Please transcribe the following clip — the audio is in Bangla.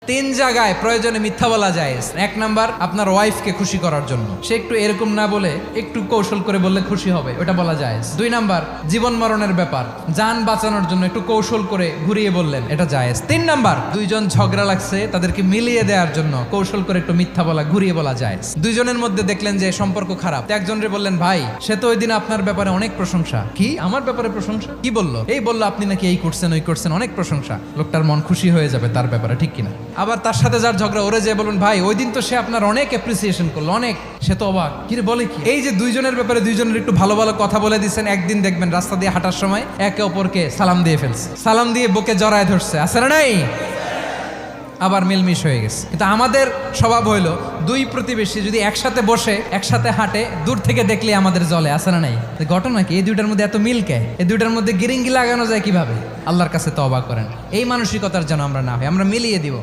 তিন জায়গায় প্রয়োজনে মিথ্যা বলা যায়। এক নাম্বার, আপনার ওয়াইফকে খুশি করার জন্য, সে একটু এরকম না বলে একটু কৌশল করে বললে খুশি হবে, ওটা বলা যায়। দুই নাম্বার, জীবন মরণের ব্যাপার, জান বাঁচানোর জন্য একটু কৌশল করে ঘুরিয়ে বললেন, এটা জায়েজ। তিন নাম্বার, দুইজন ঝগড়া লাগছে, তাদেরকে মিলিয়ে দেওয়ার জন্য কৌশল করে একটু মিথ্যা বলা, ঘুরিয়ে বলা যায়। দুইজনের মধ্যে দেখলেন যে সম্পর্ক খারাপ, একজনরে বললেন, ভাই সে তো ওই দিন আপনার ব্যাপারে অনেক প্রশংসা। কি আমার ব্যাপারে প্রশংসা? কি বললো? এই বললো আপনি নাকি এই করছেন ওই করছেন, অনেক প্রশংসা। লোকটার মন খুশি হয়ে যাবে তার ব্যাপারে, ঠিক কিনা? আবার তার সাথে যার ঝগড়া, ওরে যে বলুন, ভাই ওই দিন তো সে আপনার অনেক অ্যাপ্রিসিয়েশন করলো, অনেক, সে তো অবাক, কি রে বলে কি? এই যে দুইজনের ব্যাপারে দুইজনের একটু ভালো ভালো কথা বলে দিচ্ছেন, একদিন দেখবেন রাস্তা দিয়ে হাঁটার সময় একে অপরকে সালাম দিয়ে ফেলছে, সালাম দিয়ে বুকে জড়ায় ধরছে, আছে না নাই? আবার মিলমিশ হয়ে গেছে। কিন্তু আমাদের স্বভাব হইলো, দুই প্রতিবেশী যদি একসাথে বসে একসাথে হাঁটে, দূর থেকে দেখলে আমাদের জলে, আছে না নাই? ঘটনা কি? এই দুইটার মধ্যে এত মিল কে? এই দুইটার মধ্যে গিরিঙ্গি লাগানো যায় কিভাবে? আল্লাহর কাছে তওবা করেন, এই মানসিকতার যেন আমরা না হয়, আমরা মিলিয়ে দিব।